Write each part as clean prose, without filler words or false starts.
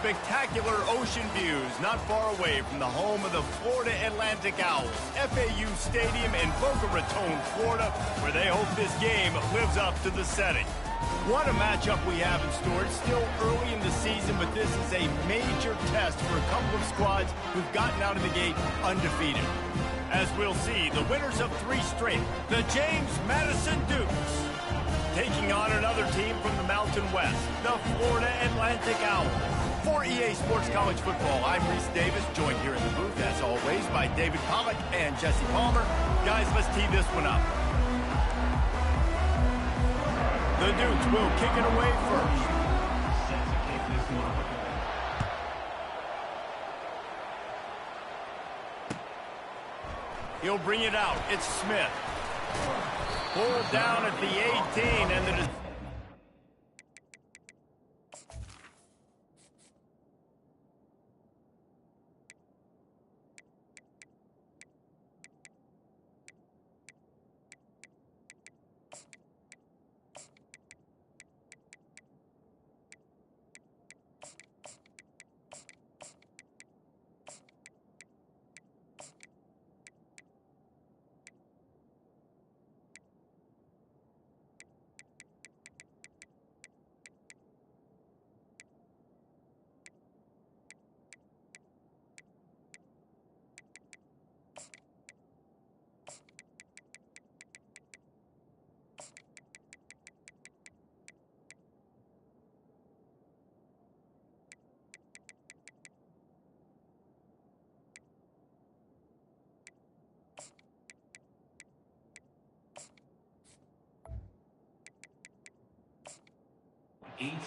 spectacular ocean views not far away from the home of the Florida Atlantic Owls, FAU Stadium in Boca Raton, Florida, where they hope this game lives up to the setting. What a matchup we have in store. It's still early in the season, but this is a major test for a couple of squads who've gotten out of the gate undefeated. As we'll see, the winners of 3 straight, the James Madison Dukes, taking on another team from the Mountain West, the Florida Atlantic Owls. For EA Sports College Football, I'm Reese Davis, joined here in the booth, as always, by David Pollack and Jesse Palmer. Guys, let's tee this one up. The Dukes will kick it away first. He'll bring it out. It's Smith. Pulled down at the 18, and the...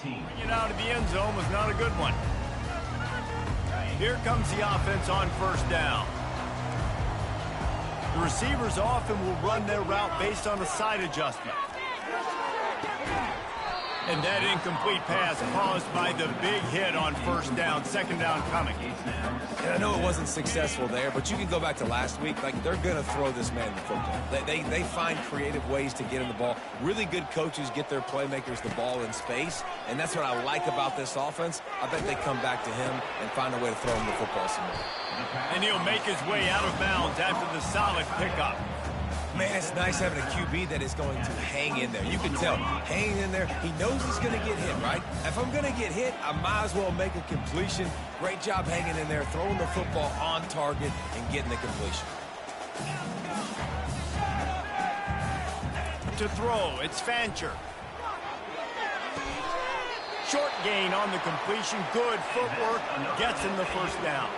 Bringing it out of the end zone was not a good one. Here comes the offense on first down. The receivers often will run their route based on a side adjustment. And that incomplete pass caused by the big hit on first down, second down coming. And I know it wasn't successful there, but you can go back to last week. Like, they're going to throw this man the football. They find creative ways to get him the ball. Really good coaches get their playmakers the ball in space, and that's what I like about this offense. I bet they come back to him and find a way to throw him the football some more. And he'll make his way out of bounds after the solid pickup. Man, it's nice having a QB that is going to hang in there. You can tell, hanging in there, he knows he's going to get hit, right? If I'm going to get hit, I might as well make a completion. Great job hanging in there, throwing the football on target and getting the completion. To throw, it's Fancher. Short gain on the completion, good footwork, gets him the first down.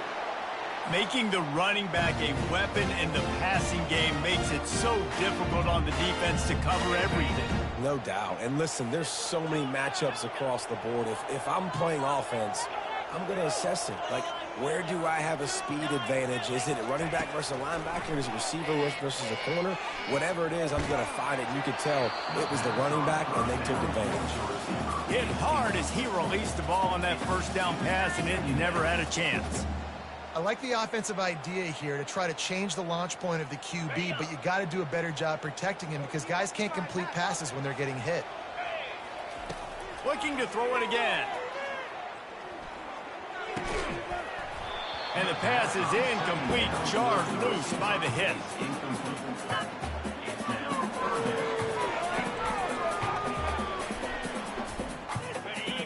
Making the running back a weapon in the passing game makes it so difficult on the defense to cover everything. No doubt. And listen, there's so many matchups across the board. If I'm playing offense, I'm going to assess it. Like, where do I have a speed advantage? Is it a running back versus a linebacker? Is it receiver versus a corner? Whatever it is, I'm going to find it. You could tell it was the running back, and they took advantage. Hit hard as he released the ball on that first down pass, and it never had a chance. I like the offensive idea here to try to change the launch point of the QB, but you got to do a better job protecting him because guys can't complete passes when they're getting hit. Looking to throw it again. And the pass is incomplete, jarred loose by the hit.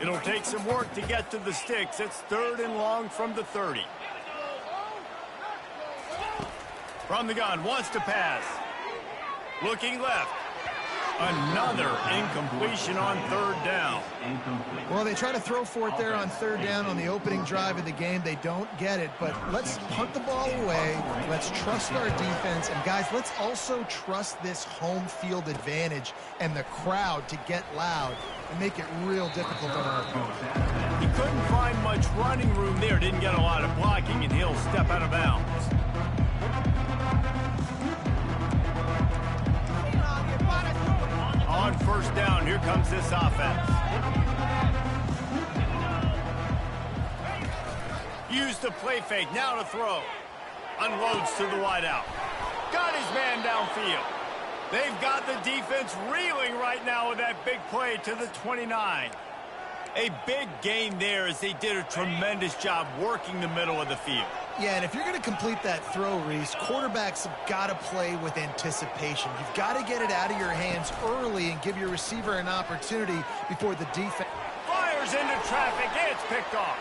It'll take some work to get to the sticks. It's 3rd and long from the 30. From the gun, wants to pass. Looking left. Another incompletion on 3rd down. Well, they try to throw for it there on 3rd down on the opening drive of the game. They don't get it, but let's punt the ball away. Let's trust our defense. And, guys, let's also trust this home field advantage and the crowd to get loud and make it real difficult on our opponent. He couldn't find much running room there. Didn't get a lot of blocking, and he'll step out of bounds. On first down, here comes this offense. Use the play fake, now to throw. Unloads to the wideout. Got his man downfield. They've got the defense reeling right now with that big play to the 29. A big gain there as they did a tremendous job working the middle of the field. Yeah, and if you're going to complete that throw, Reese, quarterbacks have got to play with anticipation. You've got to get it out of your hands early and give your receiver an opportunity before the defense Fires into traffic, and it's picked off.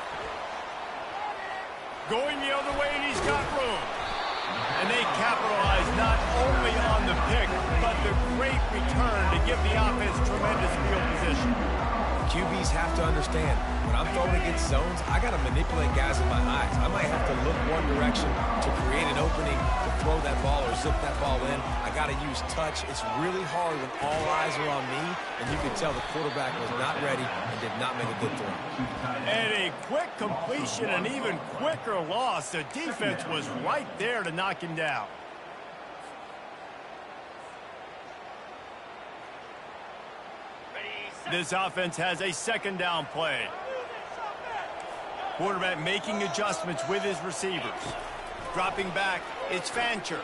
Going the other way, and he's got room. And they capitalize not only on the pick, but the great return to give the offense tremendous field position. QBs have to understand, when I'm throwing against zones, I got to manipulate guys with my eyes. I might have to look one direction to create an opening to throw that ball or zip that ball in. I got to use touch. It's really hard when all eyes are on me, and you can tell the quarterback was not ready and did not make a good throw. And a quick completion, an even quicker loss. The defense was right there to knock him down. This offense has a second down play. Quarterback making adjustments with his receivers. Dropping back, it's Fancher.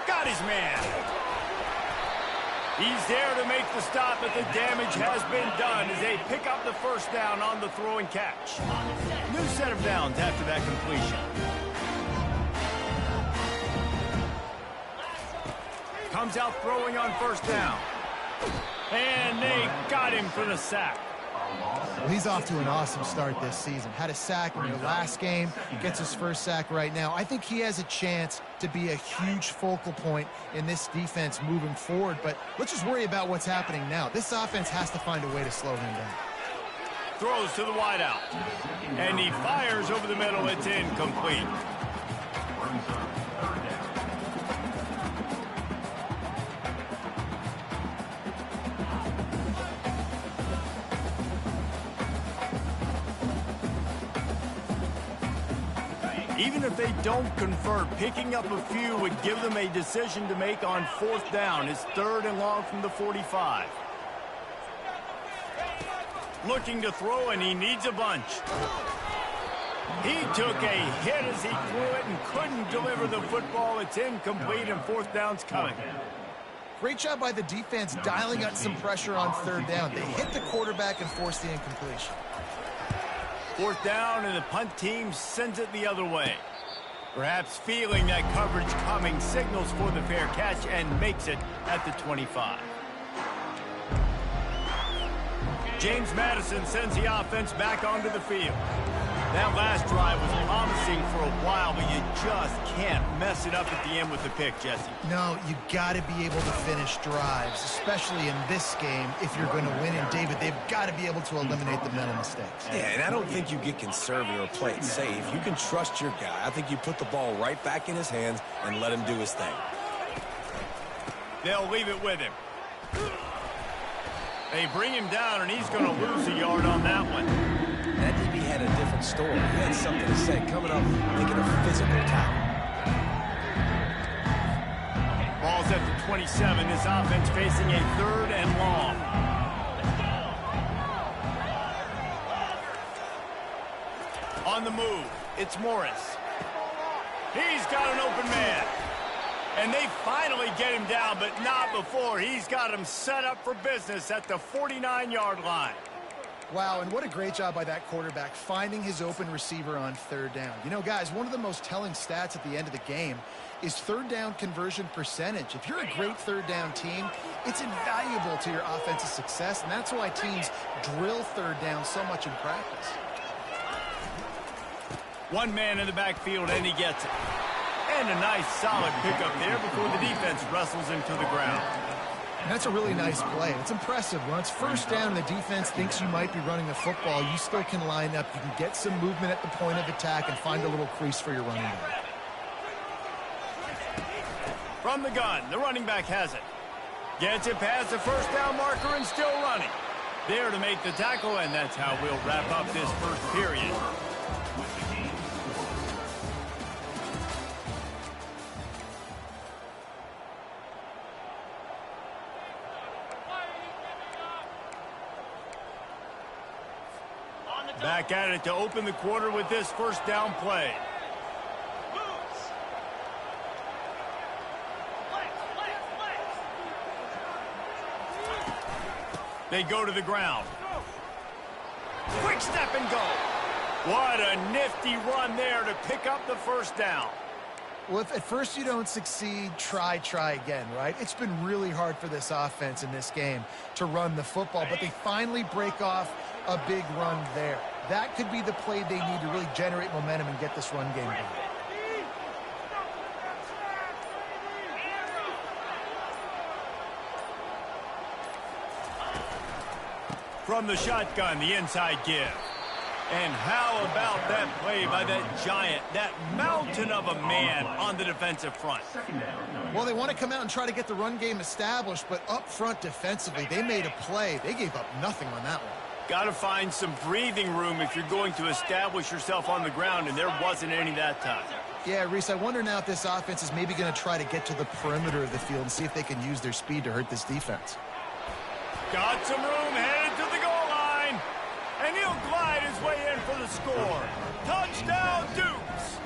Got his man. He's there to make the stop, but the damage has been done as they pick up the first down on the throw and catch. New set of downs after that completion. Comes out throwing on first down. And they got him for the sack. Well, he's off to an awesome start this season. Had a sack in their last game, gets his first sack right now. I think he has a chance to be a huge focal point in this defense moving forward, but let's just worry about what's happening now. This offense has to find a way to slow him down. Throws to the wideout. And he fires over the middle. It's incomplete. Even if they don't convert, picking up a few would give them a decision to make on fourth down. It's 3rd and long from the 45. Looking to throw, and he needs a bunch. He took a hit as he threw it and couldn't deliver the football. It's incomplete, and fourth down's coming. Great job by the defense dialing up some pressure on 3rd down. They hit the quarterback and forced the incompletion. Fourth down, and the punt team sends it the other way. Perhaps feeling that coverage coming, signals for the fair catch and makes it at the 25. James Madison sends the offense back onto the field. That last drive was promising for a while, but you just can't mess it up at the end with the pick, Jesse. No, you got to be able to finish drives, especially in this game if you're going to win. And, David, they've got to be able to eliminate the mental mistakes. Yeah, and I don't think you get conservative or play it safe. You can trust your guy. I think you put the ball right back in his hands and let him do his thing. They'll leave it with him. They bring him down, and he's going to lose a yard on that one. That DB had a different story. He had something to say, coming up, making a physical tackle. Ball's at the 27. This offense facing a 3rd and long. On the move, it's Morris. He's got an open man. And they finally get him down, but not before. He's got him set up for business at the 49-yard line. Wow, and what a great job by that quarterback finding his open receiver on 3rd down. You know, guys, one of the most telling stats at the end of the game is 3rd down conversion percentage. If you're a great 3rd down team, it's invaluable to your offensive success, and that's why teams drill 3rd down so much in practice. One man in the backfield, and he gets it. And a nice, solid pickup there before the defense wrestles him to the ground. And that's a really nice play. It's impressive. When it's 1st down and the defense thinks you might be running the football, you still can line up. You can get some movement at the point of attack and find a little crease for your running back. From the gun, the running back has it. Gets it past the 1st down marker and still running. There to make the tackle, and that's how we'll wrap up this first period. Back at it to open the quarter with this 1st down play. They go to the ground. Quick step and go. What a nifty run there to pick up the first down. Well, if at first you don't succeed, try again, right? It's been really hard for this offense in this game to run the football, but they finally break off a big run there. That could be the play they need to really generate momentum and get this run game going. From the shotgun, the inside give. And how about that play by that giant, that mountain of a man on the defensive front? Well, they want to come out and try to get the run game established, but up front defensively, they made a play. They gave up nothing on that one. Got to find some breathing room if you're going to establish yourself on the ground, and there wasn't any that time. Yeah, Reese, I wonder now if this offense is maybe going to try to get to the perimeter of the field and see if they can use their speed to hurt this defense. Got some room, headed to the goal line. And he'll glide his way in for the score. Touchdown, Dukes.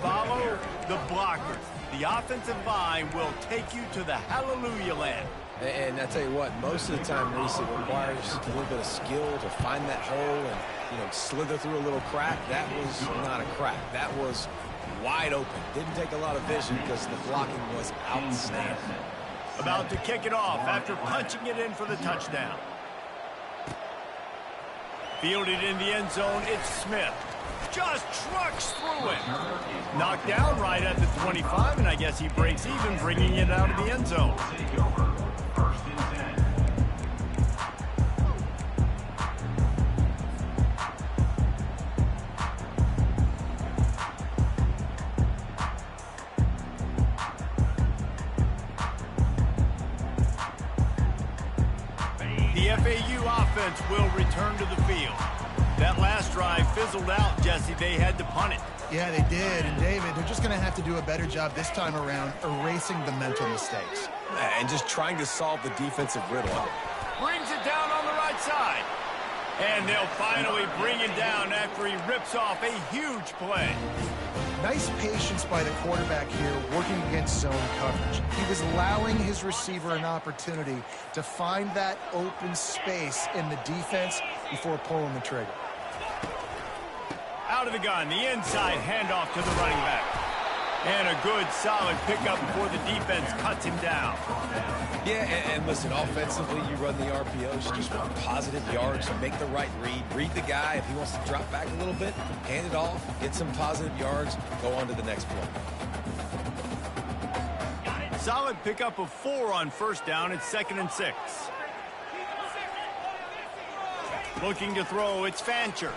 Follow the blockers. The offensive line will take you to the hallelujah land. And I tell you what, most of the time, Reese, it requires a little bit of skill to find that hole and, slither through a little crack. That was not a crack. That was wide open. Didn't take a lot of vision because the blocking was outstanding. About to kick it off after punching it in for the touchdown. Fielded in the end zone, it's Smith. Just trucks through it. Knocked down right at the 25, and I guess he breaks even, bringing it out of the end zone. The FAU offense will return to the field. That last drive fizzled out, Jesse. They had to punt it. Yeah, they did. And, David, they're just going to have to do a better job this time around erasing the mental mistakes. And just trying to solve the defensive riddle. Brings it down on the right side. And they'll finally bring it down after he rips off a huge play. Nice patience by the quarterback here working against zone coverage. He was allowing his receiver an opportunity to find that open space in the defense before pulling the trigger. Out of the gun, the inside handoff to the running back. And a good, solid pickup before the defense cuts him down. Yeah, and listen, offensively, you run the RPOs, you just want positive yards, make the right read the guy. If he wants to drop back a little bit, hand it off, get some positive yards, go on to the next play. Solid pickup of 4 on first down. It's 2nd and 6. Looking to throw, it's Fancher.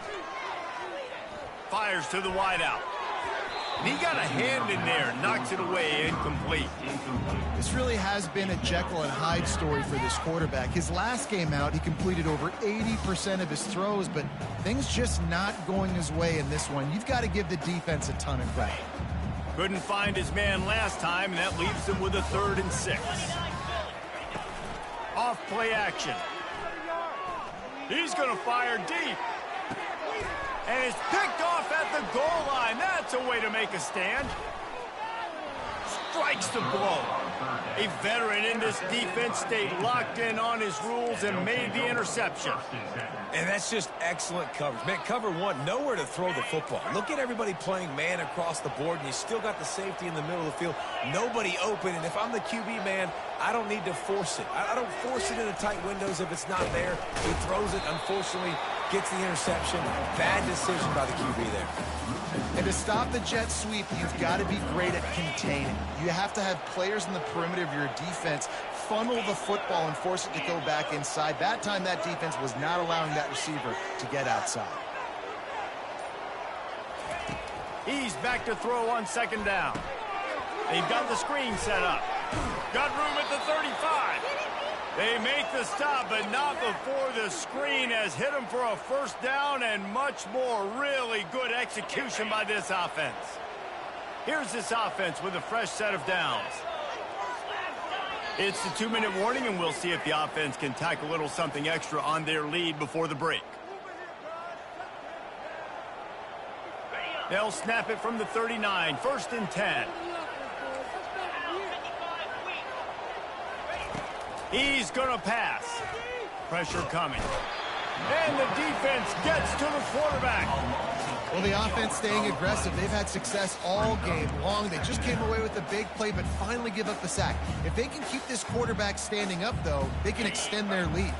Fires to the wideout. And he got a hand in there, knocks it away, incomplete. This really has been a Jekyll and Hyde story for this quarterback. His last game out, he completed over 80% of his throws, but things just not going his way in this one. You've got to give the defense a ton of credit. Couldn't find his man last time, and that leaves him with a 3rd and 6. Off play action. He's going to fire deep. And it's picked off at the goal line. That's a way to make a stand. Strikes the blow. A veteran in this defense stayed locked in on his rules and made the interception. And that's just excellent coverage. Man, cover one, nowhere to throw the football. Look at everybody playing man across the board, and you still got the safety in the middle of the field. Nobody open, and if I'm the QB man, I don't need to force it. I don't force it into tight windows if it's not there. He throws it, unfortunately, gets the interception. Bad decision by the QB there. And to stop the jet sweep, you've got to be great at containing. You have to have players in the perimeter of your defense funnel the football and force it to go back inside. That time, that defense was not allowing that receiver to get outside. He's back to throw on 2nd down. They've got the screen set up. Got room at the 35. They make the stop, but not before the screen has hit him for a 1st down and much more. Really good execution by this offense. Here's this offense with a fresh set of downs. It's the 2-minute warning, and we'll see if the offense can tack a little something extra on their lead before the break. They'll snap it from the 39, 1st and 10. He's going to pass. Pressure coming. And the defense gets to the quarterback. Well, the offense staying aggressive. They've had success all game long. They just came away with a big play, but finally give up the sack. If they can keep this quarterback standing up, though, they can extend their lead.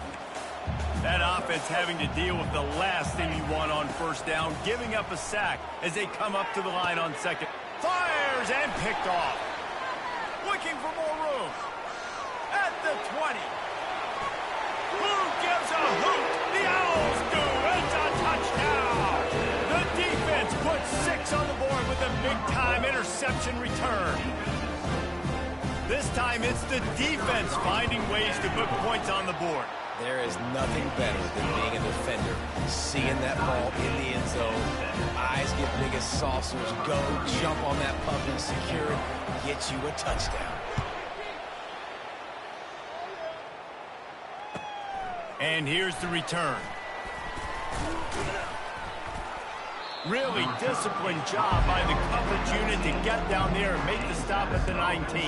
That offense having to deal with the last thing you want on first down, giving up a sack as they come up to the line on second. Fires and picked off. Looking for more room. At the 20. Who gives a hoot? The Owls do. It's a touchdown. The defense puts 6 on the board with a big-time interception return. This time it's the defense finding ways to put points on the board. There is nothing better than being a defender, seeing that ball in the end zone, eyes get big as saucers, go, jump on that puppy, secure it, get you a touchdown. And here's the return. Really disciplined job by the coverage unit to get down there and make the stop at the 19.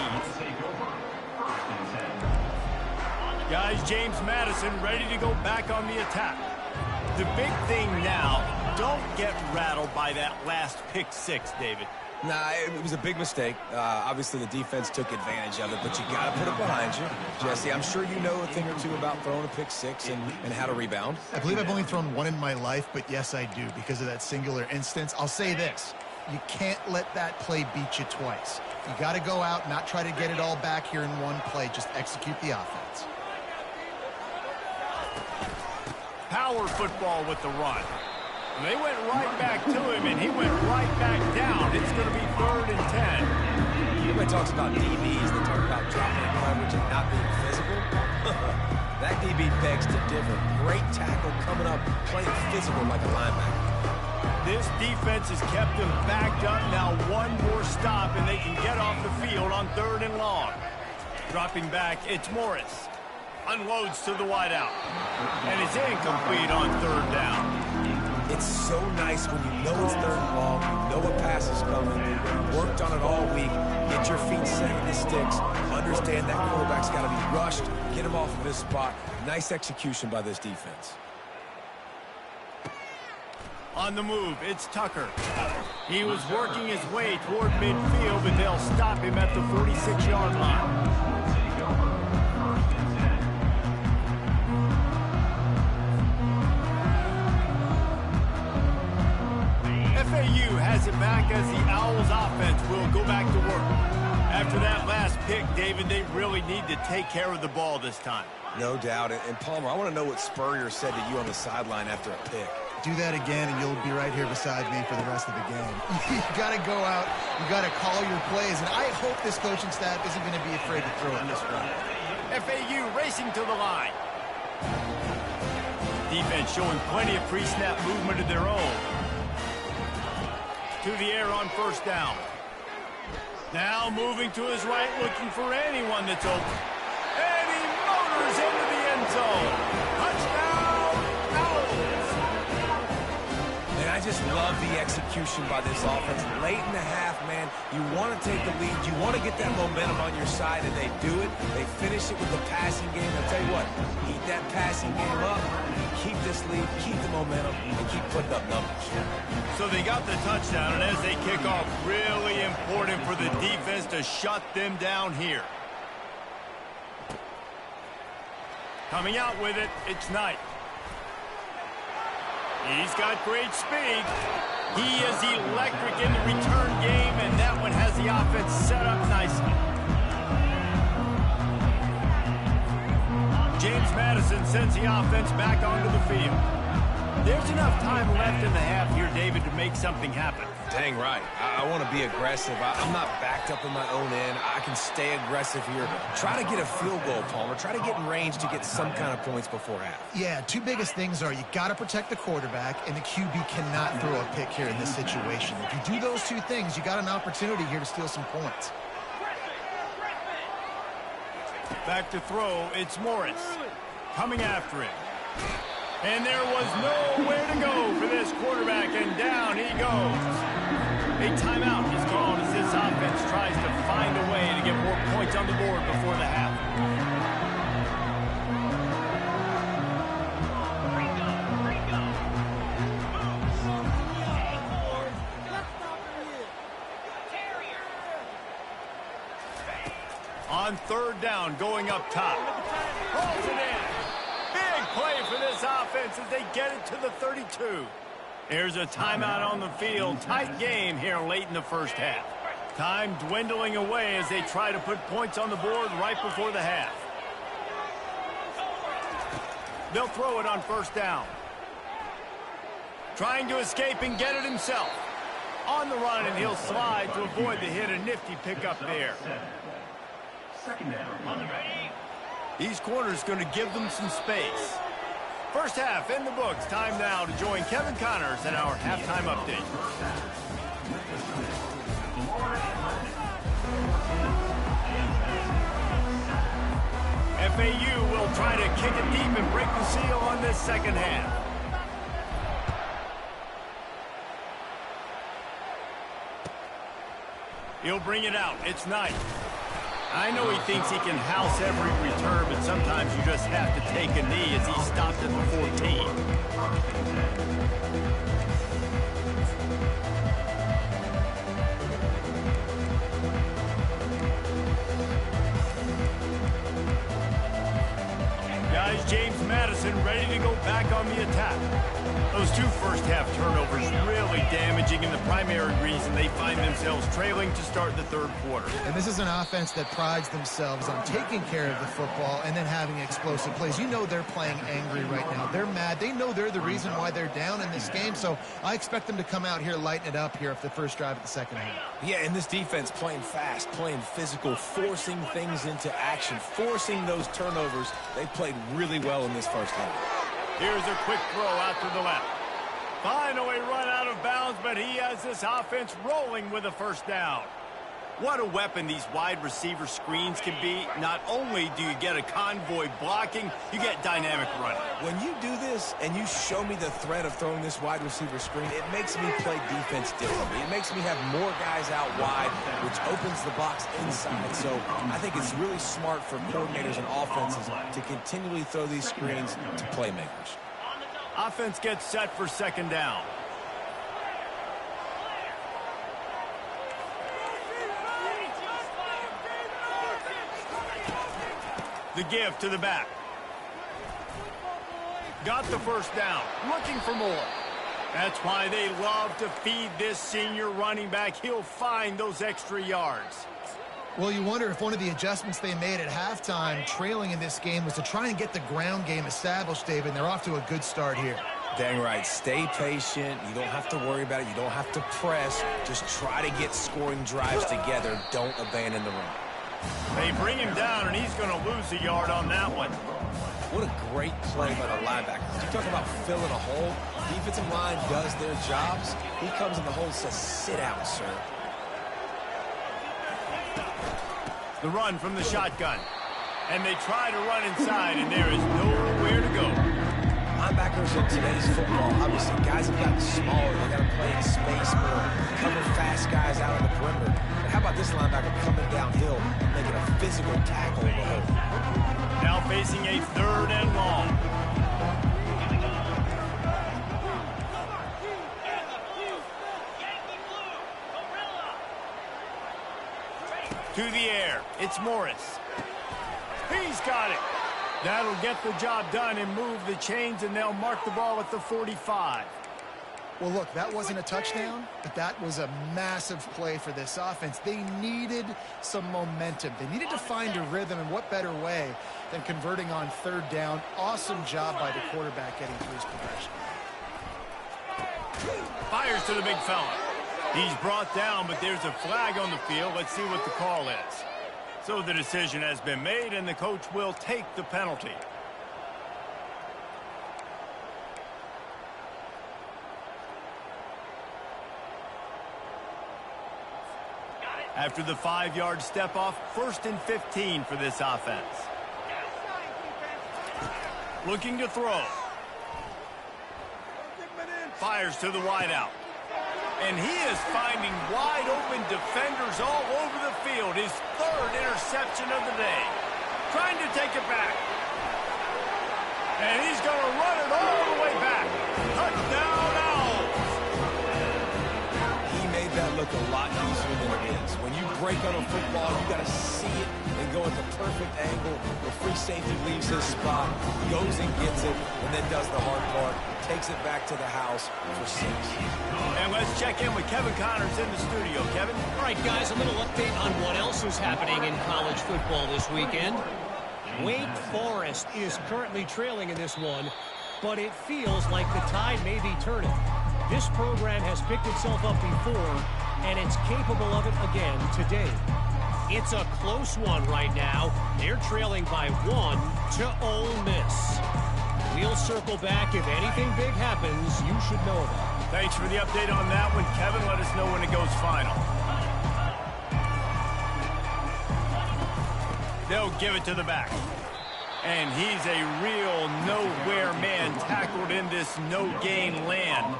Guys, James Madison ready to go back on the attack. The big thing now, don't get rattled by that last pick 6, David. Nah, it was a big mistake. Obviously, the defense took advantage of it, but you got to put it behind you. Jesse, I'm sure you know a thing or two about throwing a pick 6 and how to rebound. I believe I've only thrown one in my life, but yes, I do because of that singular instance. I'll say this. You can't let that play beat you twice. You got to go out, not try to get it all back here in one play. Just execute the offense. Power football with the run. They went right back to him, and he went right back down. It's going to be 3rd and 10. Everybody talks about DBs. They talk about dropping in coverage and not being physical. That DB begs to differ. Great tackle coming up, playing physical like a linebacker. This defense has kept them backed up. Now one more stop, and they can get off the field on 3rd and long. Dropping back, it's Morris. Unloads to the wideout. And it's incomplete on 3rd down. It's so nice when you know it's 3rd and long, you know a pass is coming, you worked on it all week, get your feet set in the sticks, understand that quarterback's got to be rushed, get him off of his spot. Nice execution by this defense. On the move, it's Tucker. He was working his way toward midfield, but they'll stop him at the 46-yard line. FAU has it back as the Owls offense will go back to work. After that last pick, David, they really need to take care of the ball this time. No doubt. And Palmer, I want to know what Spurrier said to you on the sideline after a pick. Do that again, and you'll be right here beside me for the rest of the game. You got to go out. You got to call your plays, and I hope this coaching staff isn't going to be afraid to throw it this run. FAU racing to the line. Defense showing plenty of pre-snap movement of their own. To the air on 1st down. Now moving to his right, looking for anyone that's open. And he motors into the end zone. Touchdown, Owls. And I just love the execution by this offense. Late in the half, man, you want to take the lead. You want to get that momentum on your side, and they do it. They finish it with the passing game. I'll tell you what, keep that passing game up. Keep this lead, keep the momentum, and keep putting up numbers. So they got the touchdown, and as they kick off, really important for the defense to shut them down here. Coming out with it, it's Knight. He's got great speed. He is electric in the return game, and that one has the offense set up nicely. James Madison sends the offense back onto the field. There's enough time left in the half here, David, to make something happen. Dang right. I want to be aggressive. I'm not backed up in my own end. I can stay aggressive here. Try to get a field goal, Palmer. Try to get in range to get some kind of points before half. Yeah, 2 biggest things are you got to protect the quarterback, and the QB cannot throw a pick here in this situation. If you do those 2 things, you got an opportunity here to steal some points. Back to throw, it's Morris. Coming after it. And there was nowhere to go for this quarterback, and down he goes. A timeout is called as this offense tries to find a way to get more points on the board before the half. third down going up top. Rolls it in. Big play for this offense as they get it to the 32. Here's a timeout on the field. Tight game here late in the first half. Time dwindling away as they try to put points on the board right before the half. They'll throw it on first down. Trying to escape and get it himself. On the run, and he'll slide to avoid the hit. A nifty pickup there. These corners going to give them some space. First half in the books. Time now to join Kevin Connors in our halftime update. FAU will try to kick it deep and break the seal on this second half. He'll bring it out. It's Knight. I know he thinks he can house every return, but sometimes you just have to take a knee as he stopped at the 14. Guys, James Madison ready to go back on the attack. Those two first-half turnovers really damaging and the primary reason they find themselves trailing to start the third quarter. And this is an offense that prides themselves on taking care of the football and then having explosive plays. You know they're playing angry right now. They're mad. They know they're the reason why they're down in this game, so I expect them to come out here, lighten it up here after the first drive of the second half. Yeah, and this defense playing fast, playing physical, forcing things into action, forcing those turnovers. They played really well in this first half. Here's a quick throw out to the left. Finally run out of bounds, but he has this offense rolling with a first down. What a weapon these wide receiver screens can be. Not only do you get a convoy blocking, you get dynamic running. When you do this and you show me the threat of throwing this wide receiver screen, it makes me play defense differently. It makes me have more guys out wide, which opens the box inside. So I think it's really smart for coordinators and offenses to continually throw these screens to playmakers. Offense gets set for second down. The give to the back. Got the first down. Looking for more. That's why they love to feed this senior running back. He'll find those extra yards. Well, you wonder if one of the adjustments they made at halftime, trailing in this game, was to try and get the ground game established, David, and they're off to a good start here. Dang right. Stay patient. You don't have to worry about it. You don't have to press. Just try to get scoring drives together. Don't abandon the run. They bring him down, and he's going to lose a yard on that one. What a great play by the linebackers. You talk about filling a hole. Defensive line does their jobs. He comes in the hole and says, sit out, sir. The run from the shotgun. And they try to run inside, and there is nowhere to go. Linebackers in today's football, obviously, guys have gotten smaller. They got to play in space more, cover fast guys out on the perimeter. But how about this linebacker coming downhill and making a physical tackle in the hole? Now facing a third and long. To the air. It's Morris. He's got it. That'll get the job done and move the chains, and they'll mark the ball at the 45. Well, look, that wasn't a touchdown, but that was a massive play for this offense. They needed some momentum. They needed to find a rhythm, and what better way than converting on third down. Awesome job by the quarterback getting through his progression. Fires to the big fella. He's brought down, but there's a flag on the field. Let's see what the call is. So the decision has been made, and the coach will take the penalty. After the 5-yard step off, 1st and 15 for this offense. Looking to throw. Fires to the wideout. And he is finding wide-open defenders all over the field. His 3rd interception of the day. Trying to take it back. And he's going to run it all the way back. Touchdown, Owls! He made that look a lot easier than it is. When you break on a football, you got to see it and go at the perfect angle. The free safety leaves his spot, goes and gets it, and then does the hard part, takes it back to the house for 6. And let's check in with Kevin Connors in the studio. Kevin? All right, guys, a little update on what else is happening in college football this weekend. Wake Forest is currently trailing in this one, but it feels like the tide may be turning. This program has picked itself up before, and it's capable of it again today. It's a close one right now. They're trailing by 1 to Ole Miss. We'll circle back. If anything big happens, you should know about it. Thanks for the update on that one, Kevin. Let us know when it goes final. They'll give it to the back. And he's a real nowhere man tackled in this no-gain land.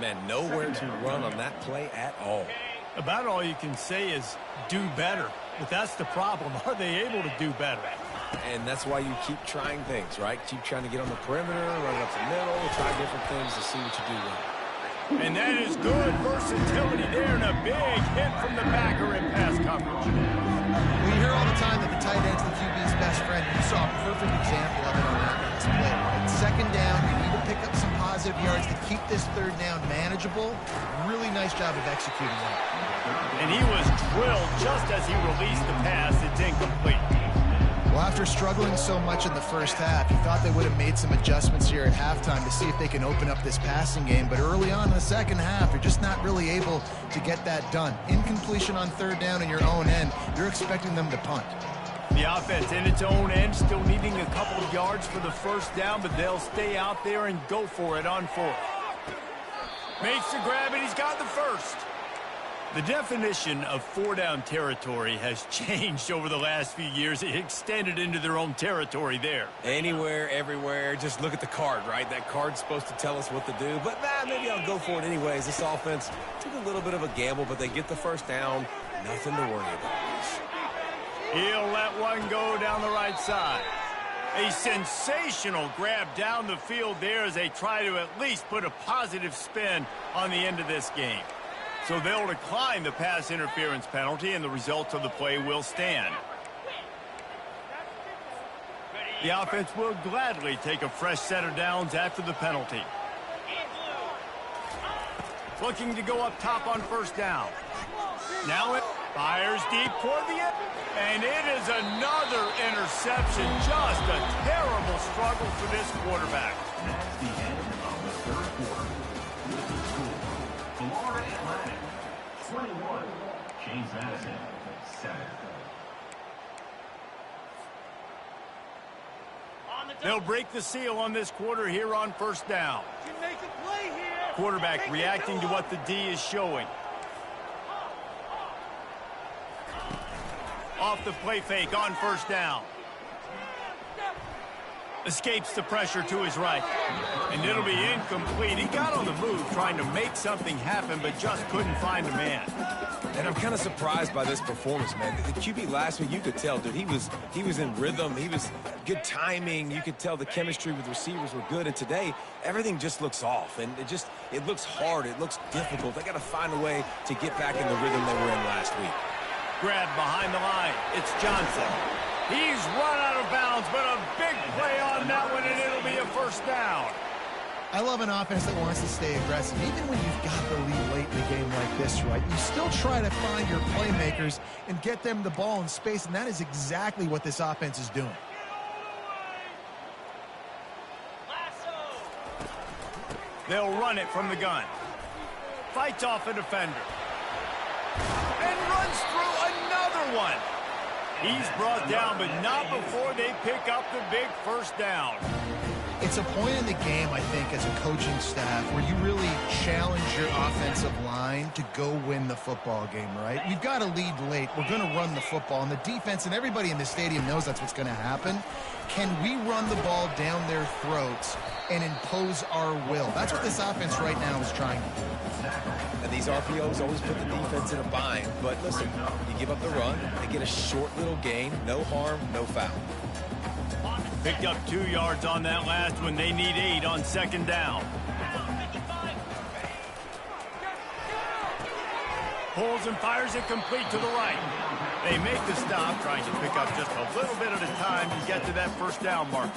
Man, nowhere to run on that play at all. About all you can say is do better. But that's the problem. Are they able to do better? And that's why you keep trying things, right? Keep trying to get on the perimeter, run it up the middle, try different things to see what you do well. And that is good versatility there, and a big hit from the backer in pass coverage. We hear all the time that the tight end's the QB's best friend. You saw a perfect example of it on that last play. At second down, you need to pick up some positive yards to keep this third down manageable. Really nice job of executing that. And he was drilled just as he released the pass. It's incomplete. Well, after struggling so much in the first half, you thought they would have made some adjustments here at halftime to see if they can open up this passing game. But early on in the second half, you're just not really able to get that done. Incompletion on third down in your own end, you're expecting them to punt. The offense in its own end, still needing a couple of yards for the first down, but they'll stay out there and go for it on 4th. Makes the grab, and he's got the first. The definition of 4-down territory has changed over the last few years. It extended into their own territory there. Anywhere, everywhere, just look at the card, right? That card's supposed to tell us what to do, but maybe I'll go for it anyways. This offense took a little bit of a gamble, but they get the first down. Nothing to worry about. He'll let one go down the right side. A sensational grab down the field there as they try to at least put a positive spin on the end of this game. So they'll decline the pass interference penalty, and the results of the play will stand. The offense will gladly take a fresh set of downs after the penalty. Looking to go up top on first down. Now it fires deep toward the end. And it is another interception. Just a terrible struggle for this quarterback. That's the end of the third quarter. Florida Atlantic, 21. James Madison, 7. They'll break the seal on this quarter here on first down. Quarterback reacting to what the D is showing. Off the play fake on first down. Escapes the pressure to his right. And it'll be incomplete. He got on the move trying to make something happen, but just couldn't find a man. And I'm kind of surprised by this performance, man. The QB last week, you could tell, dude, he was in rhythm. He was good timing. You could tell the chemistry with receivers were good. And today, everything just looks off. And it looks hard. It looks difficult. They got to find a way to get back in the rhythm they were in last week. Grab behind the line. It's Johnson. He's run out of bounds, but a big play on that one, and it'll be a first down. I love an offense that wants to stay aggressive. Even when you've got the lead late in a game like this, right, you still try to find your playmakers and get them the ball in space, and that is exactly what this offense is doing. They'll run it from the gun. Fights off a defender. And runs through another one. He's brought down, but not before they pick up the big first down. It's a point in the game, I think, as a coaching staff where you really challenge your offensive line to go win the football game, right? We've got to lead late. We're going to run the football. And the defense and everybody in the stadium knows that's what's going to happen. Can we run the ball down their throats and impose our will? That's what this offense right now is trying to do. And these RPOs always put the defense in a bind. But listen, you give up the run, they get a short little gain, no harm, no foul. Picked up 2 yards on that last one. They need 8 on second down. Pulls and fires it complete to the right. They make the stop, trying to pick up just a little bit at a time to get to that first down marker.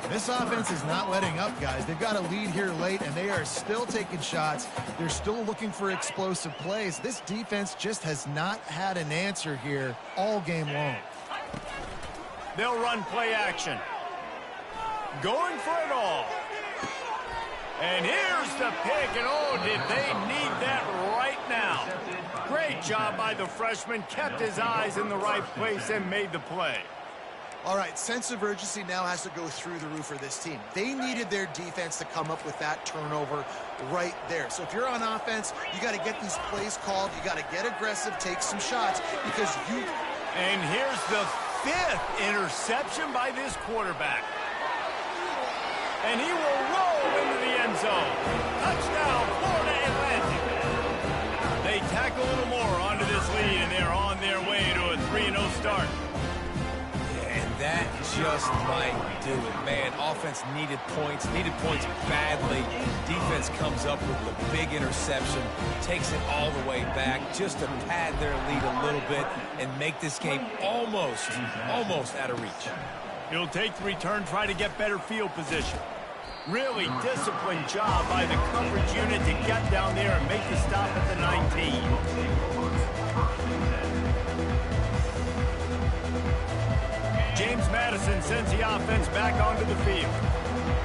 This offense is not letting up, guys. They've got a lead here late, and they are still taking shots. They're still looking for explosive plays. This defense just has not had an answer here all game long. They'll run play action. Going for it all. And here's the pick, and oh, did they need that right now. Great job by the freshman, kept his eyes in the right place and made the play. All right, sense of urgency now has to go through the roof for this team. They needed their defense to come up with that turnover right there. So if you're on offense, you got to get these plays called. You got to get aggressive, take some shots, because you... And here's the 5th interception by this quarterback. And he will roll into the end zone. Touchdown, Florida Atlantic. They tack a little more onto this lead, and they're on their way to a 3-0 start. Yeah, and that just might do it, man. Offense needed points badly. Defense comes up with the big interception, takes it all the way back just to pad their lead a little bit and make this game almost out of reach. He'll take the return, try to get better field position. Really disciplined job by the coverage unit to get down there and make the stop at the 19. James Madison sends the offense back onto the field.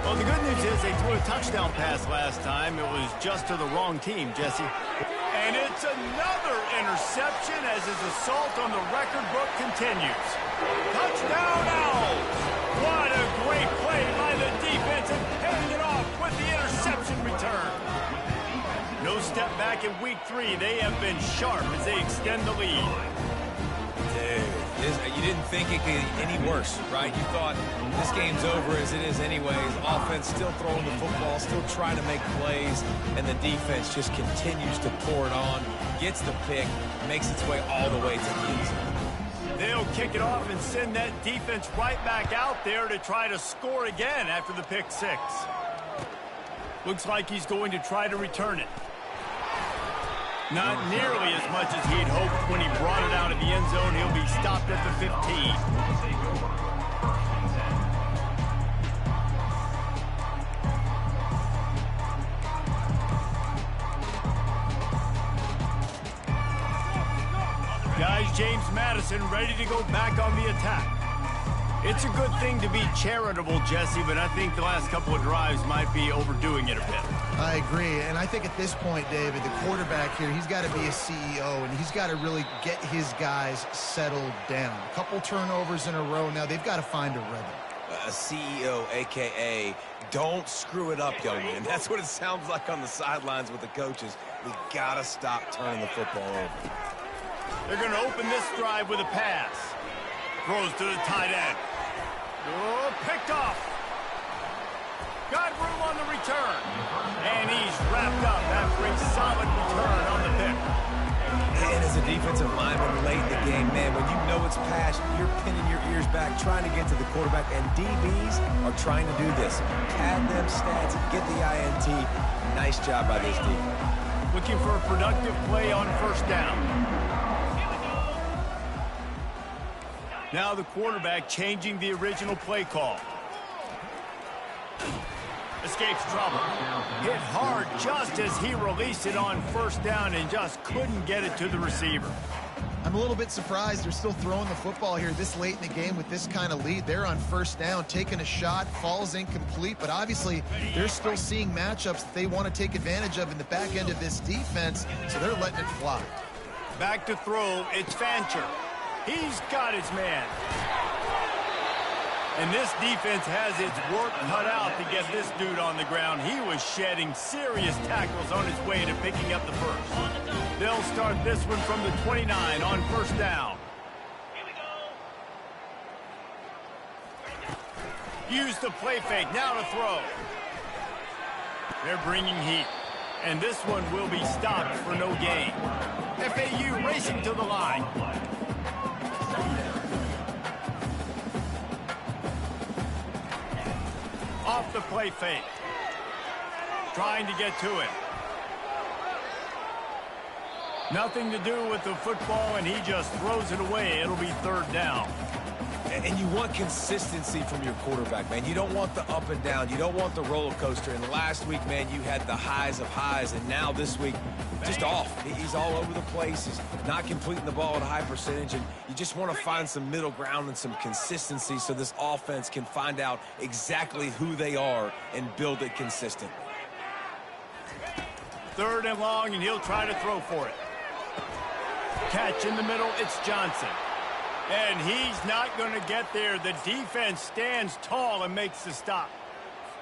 Well, the good news is they threw a touchdown pass last time. It was just to the wrong team, Jesse. And it's another interception as his assault on the record book continues. Touchdown Owls! What a great play by the defense and paying it off with the interception return. No step back in week 3. They have been sharp as they extend the lead. Dude, you didn't think it could get any worse, right? You thought this game's over as it is anyways. Offense still throwing the football, still trying to make plays, and the defense just continues to pour it on, gets the pick, makes its way all the way to the end zone. They'll kick it off and send that defense right back out there to try to score again after the pick 6. Looks like he's going to try to return it. Not nearly as much as he'd hoped when he brought it out of the end zone. He'll be stopped at the 15. Guys, James Madison ready to go back on the attack. It's a good thing to be charitable, Jesse, but I think the last couple of drives might be overdoing it a bit. I agree, and I think at this point, David, the quarterback here, he's got to be a CEO, and he's got to really get his guys settled down. A couple turnovers in a row now. They've got to find a rhythm. A CEO, a.k.a. don't screw it up, young man. That's what it sounds like on the sidelines with the coaches. We got to stop turning the football over. They're going to open this drive with a pass. Throws to the tight end. Oh, picked off. Got room on the return. And he's wrapped up after a solid return on the pick. And as a defensive lineman late in the game, man, when you know it's past, you're pinning your ears back, trying to get to the quarterback, and DBs are trying to do this. Pad them stats, get the INT. Nice job by this defense. Looking for a productive play on first down. Now the quarterback changing the original play call. Escapes trouble. Hit hard just as he released it on first down and just couldn't get it to the receiver. I'm a little bit surprised they're still throwing the football here this late in the game with this kind of lead. They're on first down, taking a shot, falls incomplete, but obviously they're still seeing matchups that they want to take advantage of in the back end of this defense, so they're letting it fly. Back to throw, it's Fancher. He's got his man. And this defense has its work cut out to get this dude on the ground. He was shedding serious tackles on his way to picking up the first. They'll start this one from the 29 on first down. Use the play fake, now to throw. They're bringing heat. And this one will be stopped for no gain. FAU racing to the line. Off the play fake. Trying to get to him. Nothing to do with the football, and he just throws it away. It'll be third down. And you want consistency from your quarterback, man. You don't want the up and down. You don't want the roller coaster. And last week, man, you had the highs of highs. And now this week, just off. He's all over the place. He's not completing the ball at a high percentage. And you just want to find some middle ground and some consistency so this offense can find out exactly who they are and build it consistently. Third and long, and he'll try to throw for it. Catch in the middle. It's Johnson. And he's not going to get there. The defense stands tall and makes the stop.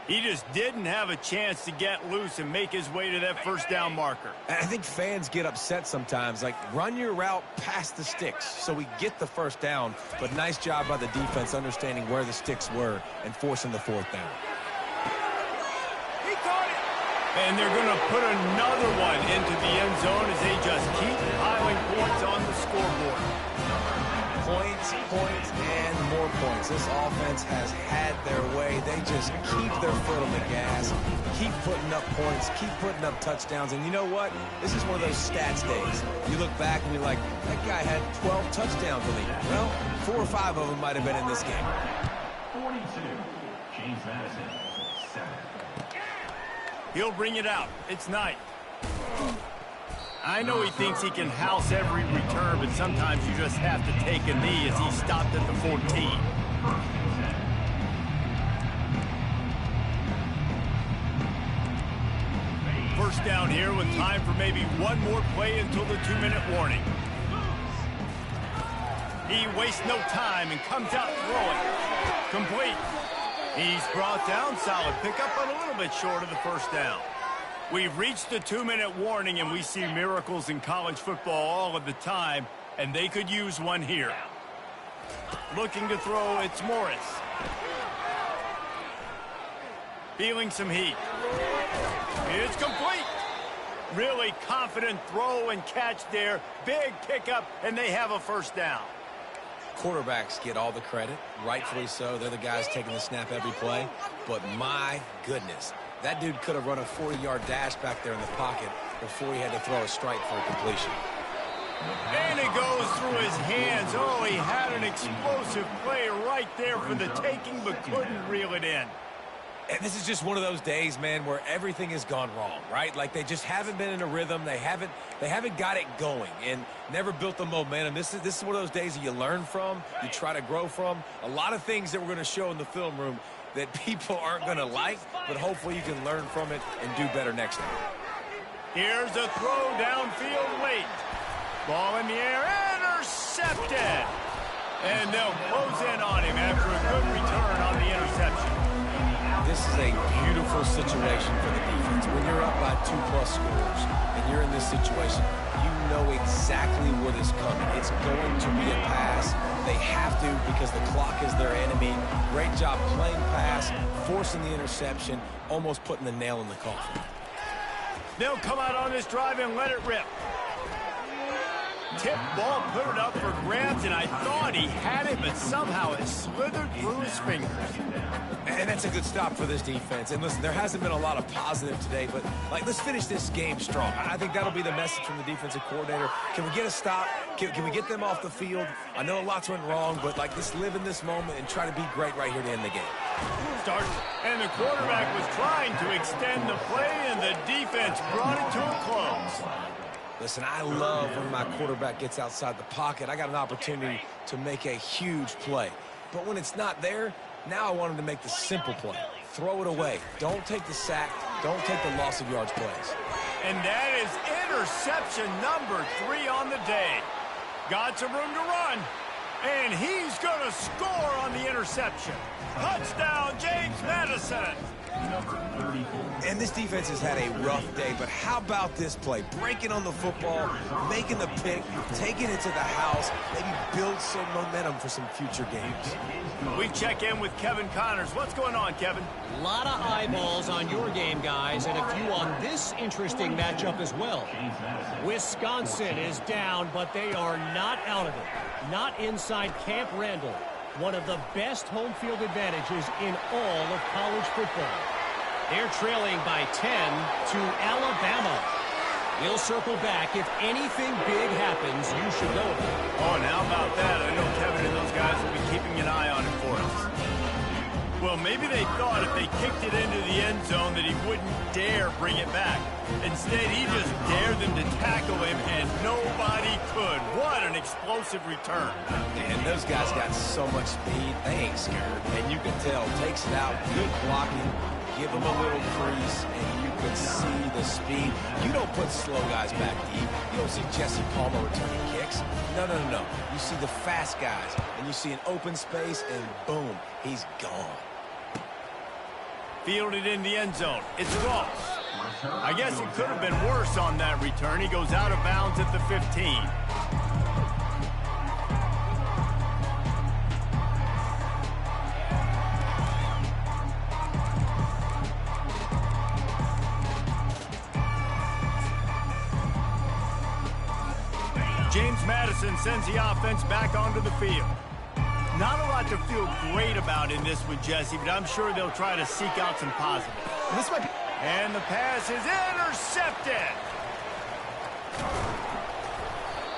He just didn't have a chance to get loose and make his way to that first down marker. I think fans get upset sometimes. Like, run your route past the sticks so we get the first down. But nice job by the defense understanding where the sticks were and forcing the fourth down. He caught it. And they're going to put another one into the end zone as they just keep piling points on the scoreboard. Points, points, and more points. This offense has had their way. They just keep their foot on the gas, keep putting up points, keep putting up touchdowns. And you know what? This is one of those stats days. You look back and you're like, that guy had 12 touchdowns in the game. Well, 4 or 5 of them might have been in this game. 42. James Madison, 7. He'll bring it out. It's Knight. I know he thinks he can house every return, but sometimes you just have to take a knee as he stopped at the 14. First down here with time for maybe one more play until the 2-minute warning. He wastes no time and comes out throwing. Complete. He's brought down. Solid pickup, but a little bit short of the first down. We've reached the 2-minute warning, and we see miracles in college football all of the time, and they could use one here. Looking to throw, it's Morris. Feeling some heat. It's complete. Really confident throw and catch there. Big pickup, and they have a first down. Quarterbacks get all the credit, rightfully so. They're the guys taking the snap every play. But my goodness, that dude could have run a 40-yard dash back there in the pocket before he had to throw a strike for a completion. And it goes through his hands. Oh, he had an explosive play right there for the taking, but couldn't reel it in. And this is just one of those days, man, where everything has gone wrong, right? Like, they just haven't been in a rhythm. They haven't got it going and never built the momentum. This is one of those days that you learn from, you try to grow from. A lot of things that we're going to show in the film room that people aren't going to like, but hopefully you can learn from it and do better next time. Here's a throw downfield late. Ball in the air, intercepted. And they'll close in on him after a good return on the interception. This is a beautiful situation for the defense. When you're up by 2+ scores and you're in this situation, you know exactly what is coming. It's going to be a pass. They have to because the clock is their enemy. Great job playing pass, forcing the interception, almost putting the nail in the coffin. They'll come out on this drive and let it rip. Tip ball, put it up for grabs, and I thought he had it, but somehow it slithered through his fingers. And that's a good stop for this defense. And listen, there hasn't been a lot of positive today, but, like, let's finish this game strong. I think that'll be the message from the defensive coordinator. Can we get a stop? Can we get them off the field? I know lots went wrong, but, like, let's live in this moment and try to be great right here to end the game. Starts, and the quarterback was trying to extend the play, and the defense brought it to a close. Listen, I love when my quarterback gets outside the pocket. I got an opportunity to make a huge play. But when it's not there, now I want him to make the simple play. Throw it away. Don't take the sack. Don't take the loss of yards plays. And that is interception number 3 on the day. Got some room to run. And he's going to score on the interception. Touchdown, James Madison. And this defense has had a rough day, but how about this play? Breaking on the football, making the pick, taking it to the house, maybe build some momentum for some future games. We check in with Kevin Connors. What's going on, Kevin? A lot of eyeballs on your game, guys, and a few on this interesting matchup as well. Wisconsin is down, but they are not out of it. Not inside Camp Randall. One of the best home field advantages in all of college football. They're trailing by 10 to Alabama. We'll circle back. If anything big happens, you should know about it. Oh, and how about that? I know Kevin and those guys will be keeping an eye on it for us. Well, maybe they thought if they kicked it into the end zone that he wouldn't dare bring it back. Instead, he just dared them to tackle him, and nobody could. What an explosive return. And those guys got so much speed, they ain't scared. And you can tell, takes it out, good blocking, give them a little crease, and you can see the speed. You don't put slow guys back deep. You don't see Jesse Palmer returning kicks. No. You see the fast guys, and you see an open space, and boom, he's gone. Fielded in the end zone. It's Ross. I guess it could have been worse on that return. He goes out of bounds at the 15. James Madison sends the offense back onto the field. Not a lot to feel great about in this with Jesse, but I'm sure they'll try to seek out some positives. This might be... And the pass is intercepted.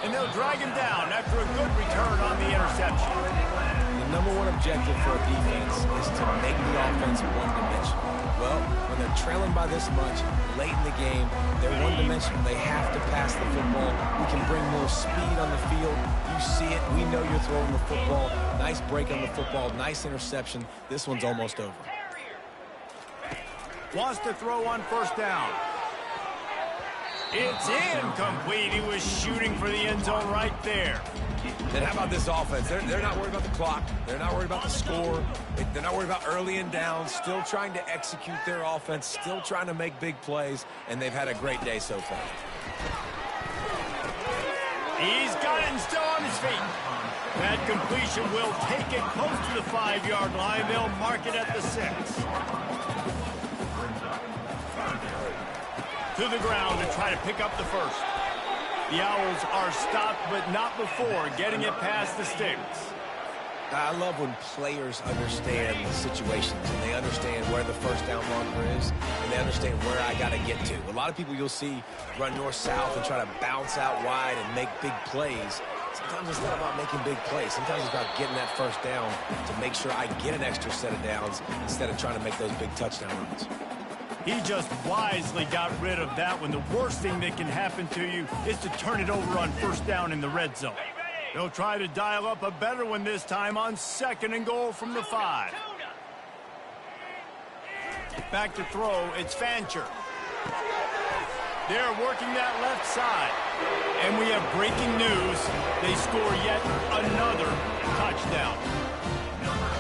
And they'll drag him down after a good return on the interception. The number one objective for a defense is to make the offense one-dimensional. Well, when they're trailing by this much, late in the game, they're one-dimensional. They have to pass the football. We can bring more speed on the field. You see it. We know you're throwing the football. Nice break on the football. Nice interception. This one's almost over. Wants to throw on first down. It's incomplete. He was shooting for the end zone right there. And how about this offense? They're not worried about the clock. They're not worried about the score. They're not worried about early and down. Still trying to execute their offense. Still trying to make big plays. And they've had a great day so far. He's got it and still on his feet. That completion will take it close to the 5-yard line. They'll mark it at the 6. To the ground to try to pick up the first. The Owls are stopped, but not before getting it past the sticks. I love when players understand the situations and they understand where the first down marker is and they understand where I got to get to. A lot of people you'll see run north-south and try to bounce out wide and make big plays. Sometimes it's not about making big plays. Sometimes it's about getting that first down to make sure I get an extra set of downs instead of trying to make those big touchdown runs. He just wisely got rid of that when the worst thing that can happen to you is to turn it over on first down in the red zone. They'll try to dial up a better one this time on 2nd and goal from the 5. Back to throw, it's Fancher. They're working that left side. And we have breaking news. They score yet another touchdown.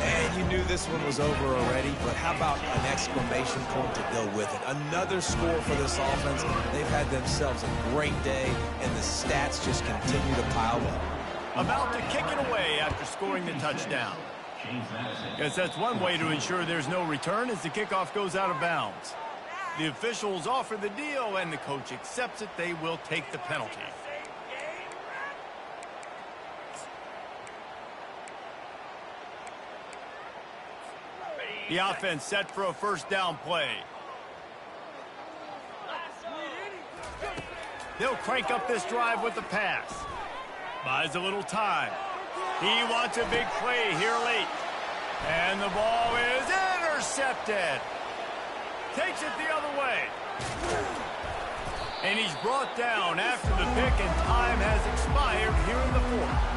And you knew this one was over already, but how about an exclamation point to go with it? Another score for this offense. They've had themselves a great day, and the stats just continue to pile up. About to kick it away after scoring the touchdown. Guess that's one way to ensure there's no return as the kickoff goes out of bounds. The officials offer the deal, and the coach accepts it. They will take the penalty. The offense set for a first down play. They'll crank up this drive with the pass. Buys a little time. He wants a big play here late. And the ball is intercepted. Takes it the other way. And he's brought down after the pick, and time has expired here in the 4th.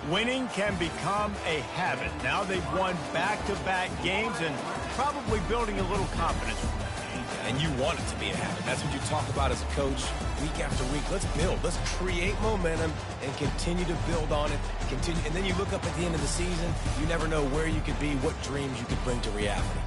Winning can become a habit. Now they've won back-to-back games and probably building a little confidence from that. And you want it to be a habit. That's what you talk about as a coach week after week. Let's build. Let's create momentum and continue to build on it. And then you look up at the end of the season, you never know where you could be, what dreams you could bring to reality.